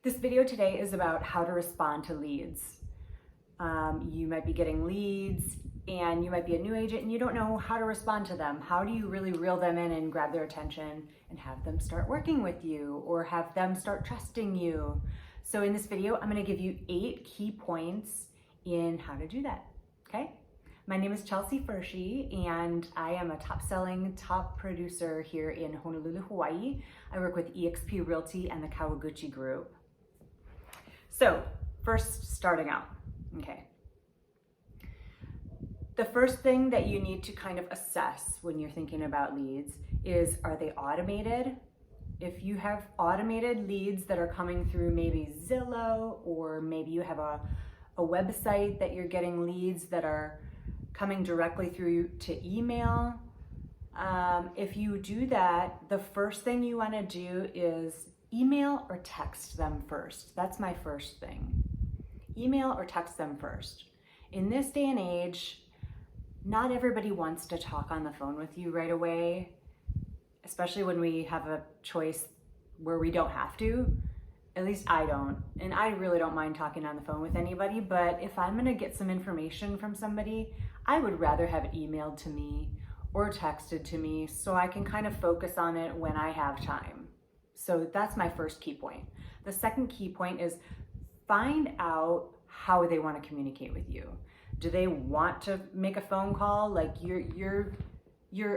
This video today is about how to respond to leads. You might be getting leads and you might be a new agent and you don't know how to respond to them. How do you really reel them in and grab their attention and have them start working with you or have them start trusting you? So in this video, I'm going to give you 8 key points in how to do that, okay? My name is Pferschy, and I am a top-selling top producer here in Honolulu, Hawaii. I work with Exp Realty and the Kawaguchi group. So first, starting out, okay. The first thing that you need to kind of assess when you're thinking about leads is, are they automated? If you have automated leads that are coming through maybe Zillow, or maybe you have a website that you're getting leads that are coming directly through to email. If you do that, the first thing you want to do is email or text them first. That's my first thing. Email or text them first. In this day and age, not everybody wants to talk on the phone with you right away, especially when we have a choice where we don't have to. At least I don't. And I really don't mind talking on the phone with anybody, but if I'm gonna get some information from somebody, I would rather have it emailed to me or texted to me so I can kind of focus on it when I have time. So that's my first key point. The second key point is find out how they want to communicate with you. Do they want to make a phone call? Like your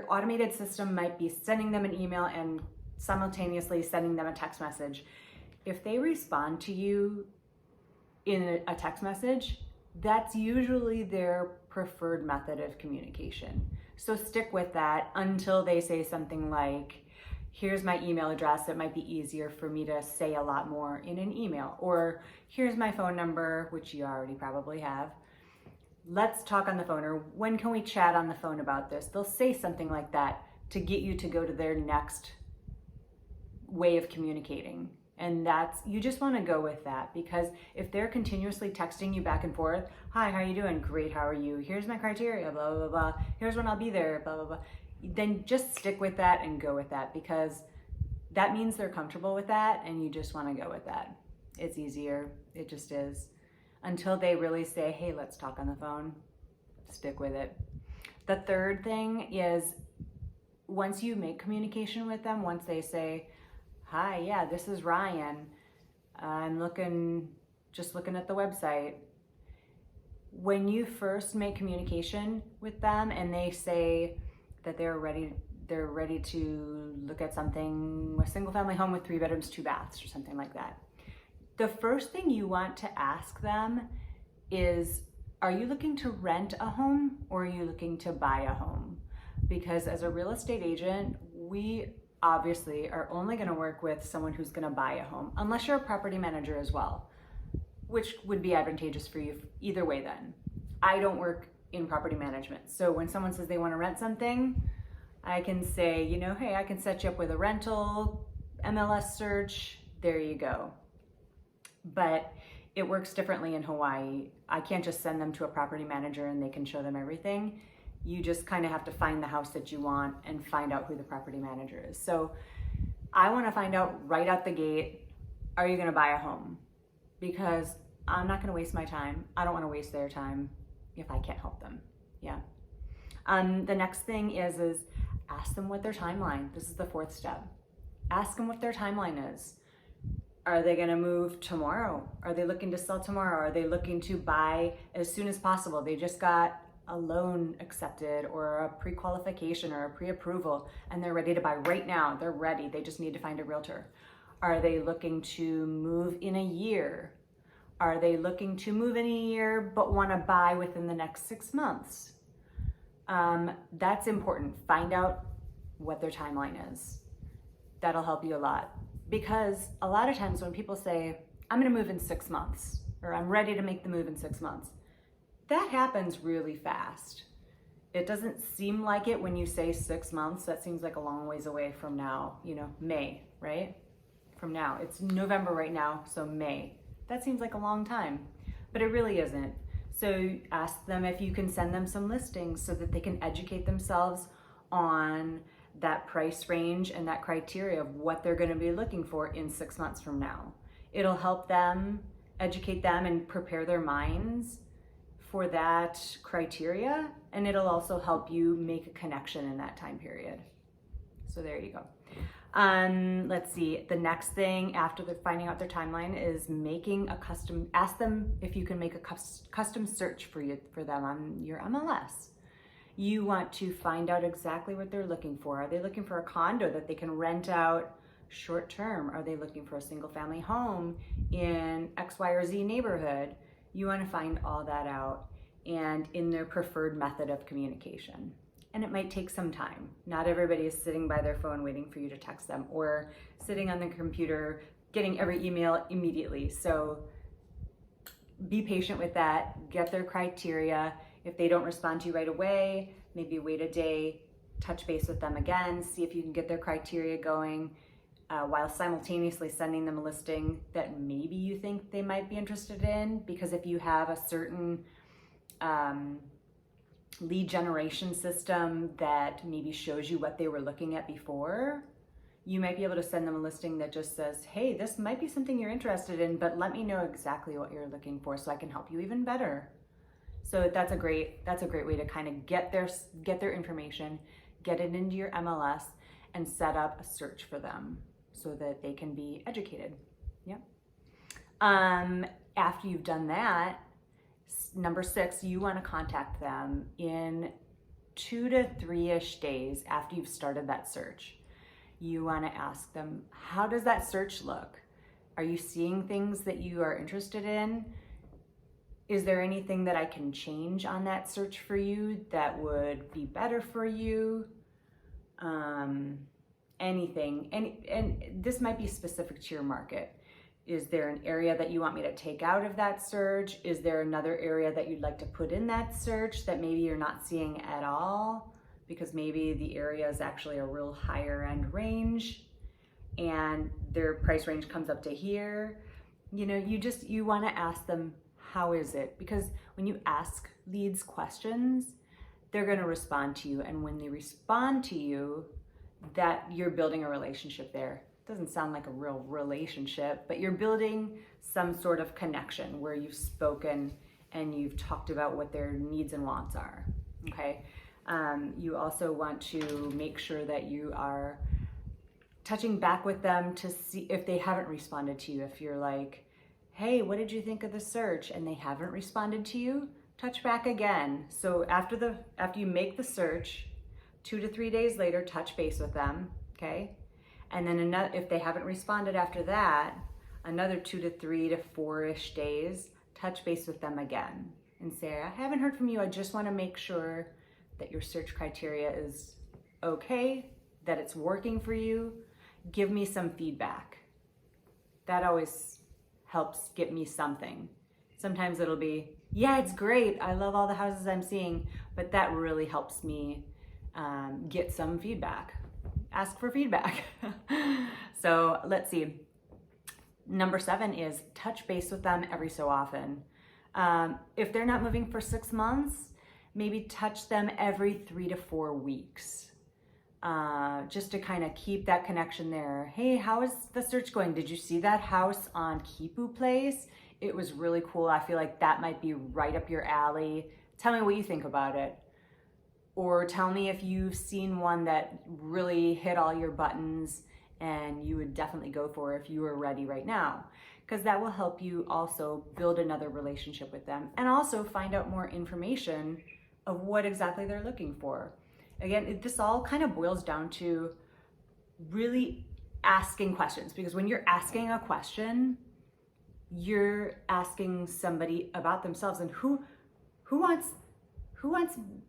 automated system might be sending them an email and simultaneously sending them a text message. If they respond to you in a text message, that's usually their preferred method of communication. So stick with that until they say something like, here's my email address. It might be easier for me to say a lot more in an email. Or here's my phone number, which you already probably have. Let's talk on the phone, or when can we chat on the phone about this? They'll say something like that to get you to go to their next way of communicating. And you just want to go with that, because if they're continuously texting you back and forth, hi, how are you doing? Great, how are you? Here's my criteria, blah, blah, blah. Here's when I'll be there, blah, blah, blah. Then just stick with that and go with that, because that means they're comfortable with that and you just want to go with that. It's easier. It just is. Until they really say, hey, let's talk on the phone, stick with it. The third thing is, once you make communication with them, once they say, hi, yeah, this is Ryan. I'm just looking at the website. When you first make communication with them and they say that they're ready to look at something, a single family home with 3 bedrooms, 2 baths, or something like that, the first thing you want to ask them is, are you looking to rent a home or are you looking to buy a home? Because as a real estate agent, we obviously are only going to work with someone who's going to buy a home, unless you're a property manager as well, which would be advantageous for you either way then. I don't work in property management. So when someone says they want to rent something, I can say, hey, I can set you up with a rental, MLS search, there you go. But it works differently in Hawaii. I can't just send them to a property manager and they can show them everything. You just kind of have to find the house that you want and find out who the property manager is. So I want to find out right out the gate, are you going to buy a home? Because I'm not going to waste my time. I don't want to waste their time if I can't help them. Yeah. The next thing is ask them what their timeline. This is the 4th step. Ask them what their timeline is. Are they going to move tomorrow? Are they looking to sell tomorrow? Are they looking to buy as soon as possible? They just got a loan accepted or a pre-qualification or a pre-approval and they're ready to buy right now. They're ready. They just need to find a realtor. Are they looking to move in a year? Are they looking to move in a year but want to buy within the next 6 months? That's important. Find out what their timeline is. That'll help you a lot. Because a lot of times when people say, I'm going to move in 6 months, or I'm ready to make the move in 6 months, that happens really fast. It doesn't seem like it when you say 6 months. That seems like a long ways away from now, May, right? From now. It's November right now, so May. That seems like a long time, but it really isn't. So ask them if you can send them some listings so that they can educate themselves on that price range and that criteria of what they're going to be looking for in 6 months from now. It'll help them, educate them, and prepare their minds for that criteria, and it'll also help you make a connection in that time period. So there you go. Let's see, the next thing after finding out their timeline is making a custom, ask them if you can make a custom search for them on your MLS. You want to find out exactly what they're looking for. Are they looking for a condo that they can rent out short term? Are they looking for a single family home in X, Y, or Z neighborhood? You want to find all that out, and in their preferred method of communication. And it might take some time. Not everybody is sitting by their phone waiting for you to text them, or sitting on the computer getting every email immediately. So be patient with that, get their criteria. If they don't respond to you right away, maybe wait a day, touch base with them again, see if you can get their criteria going, while simultaneously sending them a listing that maybe you think they might be interested in. Because if you have a certain lead generation system that maybe shows you what they were looking at before, you might be able to send them a listing that just says, hey, this might be something you're interested in, but let me know exactly what you're looking for so I can help you even better. So that's a great way to kind of get their information, get it into your MLS, and set up a search for them so that they can be educated. Yep. After you've done that, number 6, you want to contact them in 2 to 3-ish days after you've started that search. You want to ask them, how does that search look? Are you seeing things that you are interested in? Is there anything that I can change on that search for you that would be better for you? Anything. And this might be specific to your market. Is there an area that you want me to take out of that search? Is there another area that you'd like to put in that search that maybe you're not seeing at all? Because maybe the area is actually a real higher end range and their price range comes up to here. You know, you want to ask them, how is it? Because when you ask leads questions, they're going to respond to you. And when they respond to you, that you're building a relationship there. Doesn't sound like a real relationship, but you're building some sort of connection where you've spoken and you've talked about what their needs and wants are. Okay. You also want to make sure that you are touching back with them to see if they haven't responded to you. If you're like, hey, what did you think of the search? And they haven't responded to you, touch back again. So after you make the search, 2 to 3 days later, touch base with them. Okay. And then if they haven't responded after that, another 2 to 3 to 4-ish days, touch base with them again and say, I haven't heard from you. I just want to make sure that your search criteria is okay, that it's working for you. Give me some feedback. That always helps get me something. Sometimes it'll be, yeah, it's great. I love all the houses I'm seeing, but that really helps me get some feedback. Ask for feedback. So let's see. Number 7 is touch base with them every so often. If they're not moving for 6 months, maybe touch them every 3 to 4 weeks. Just to kind of keep that connection there. Hey, how is the search going? Did you see that house on Kipu Place? It was really cool. I feel like that might be right up your alley. Tell me what you think about it. Or tell me if you've seen one that really hit all your buttons and you would definitely go for if you were ready right now. Because that will help you also build another relationship with them and also find out more information of what exactly they're looking for. Again, this all kind of boils down to really asking questions, because when you're asking a question, you're asking somebody about themselves. And who wants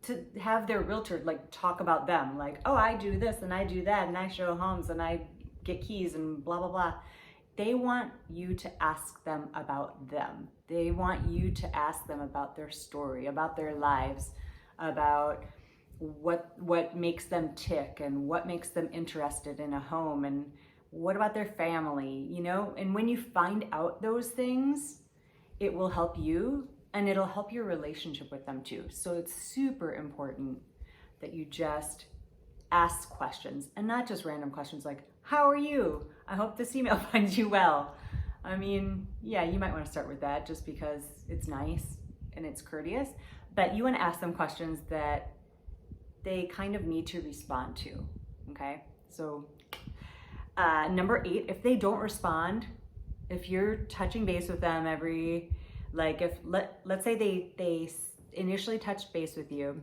to have their realtor like talk about them? Like, oh, I do this and I do that and I show homes and I get keys and blah, blah, blah. They want you to ask them about them. They want you to ask them about their story, about their lives, about what makes them tick and what makes them interested in a home and what about their family, you know? And when you find out those things, it will help you and it'll help your relationship with them too. So it's super important that you just ask questions and not just random questions like, how are you? I hope this email finds you well. I mean, yeah, you might want to start with that just because it's nice and it's courteous, but you want to ask them questions that they kind of need to respond to, okay? So number 8, if they don't respond, if you're touching base with them let's say they initially touched base with you,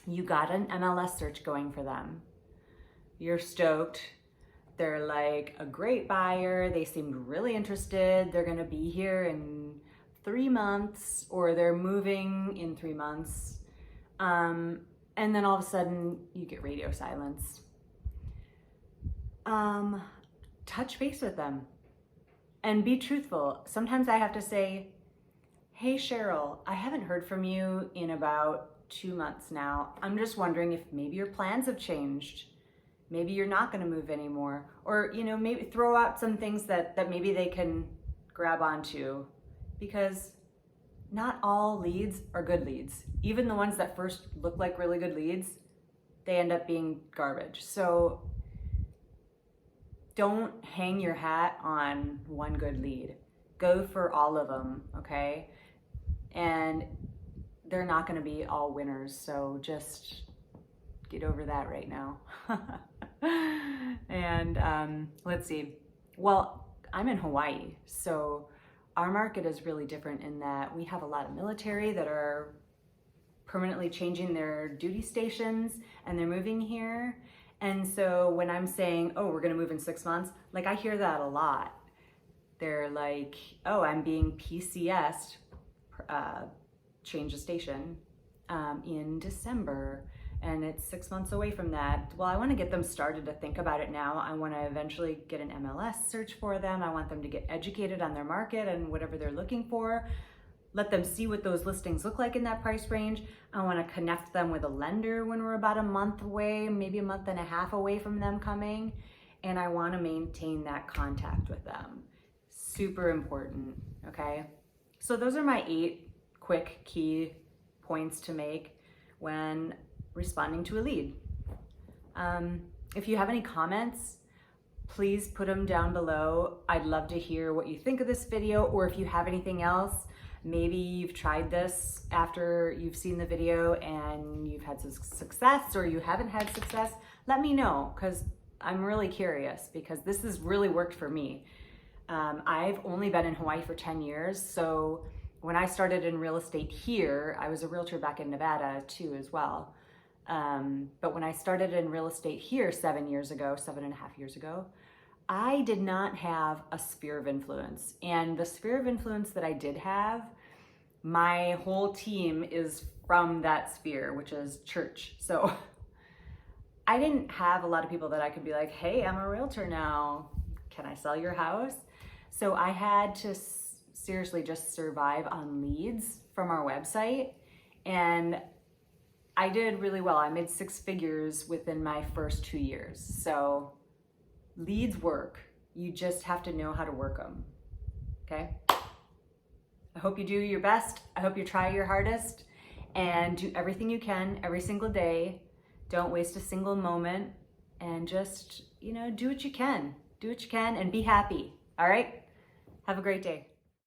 you got an MLS search going for them. You're stoked. They're like a great buyer. They seemed really interested. They're gonna be here in 3 months, or they're moving in 3 months. And then all of a sudden you get radio silence. Touch base with them and be truthful. Sometimes I have to say, hey Cheryl, I haven't heard from you in about 2 months now. I'm just wondering if maybe your plans have changed. Maybe you're not gonna move anymore. Or, you know, maybe throw out some things that maybe they can grab onto, because not all leads are good leads. Even the ones that first look like really good leads, they end up being garbage. So don't hang your hat on one good lead. Go for all of them, okay? And they're not gonna be all winners, so just get over that right now. And let's see. Well, I'm in Hawaii, so our market is really different in that we have a lot of military that are permanently changing their duty stations and they're moving here. And so when I'm saying, oh, we're gonna move in 6 months, like I hear that a lot. They're like, oh, I'm being PCS'd, change of station, in December, and it's 6 months away from that. Well, I wanna get them started to think about it now. I wanna eventually get an MLS search for them. I want them to get educated on their market and whatever they're looking for. Let them see what those listings look like in that price range. I wanna connect them with a lender when we're about a month away, maybe a month and a half away from them coming. And I wanna maintain that contact with them. Super important, okay? So those are my 8 quick key points to make when responding to a lead. If you have any comments, please put them down below. I'd love to hear what you think of this video, or if you have anything else. Maybe you've tried this after you've seen the video and you've had some success, or you haven't had success. Let me know, because I'm really curious, because this has really worked for me. I've only been in Hawaii for 10 years, so when I started in real estate here, I was a realtor back in Nevada too as well. But when I started in real estate here 7.5 years ago, I did not have a sphere of influence. And the sphere of influence that I did have, my whole team is from that sphere, which is church. So I didn't have a lot of people that I could be like, hey, I'm a realtor now. Can I sell your house? So I had to seriously just survive on leads from our website. And I did really well. I made 6 figures within my first 2 years. So leads work. You just have to know how to work them, okay? I hope you do your best. I hope you try your hardest and do everything you can every single day. Don't waste a single moment, and just, you know, do what you can. Do what you can and be happy, all right? Have a great day.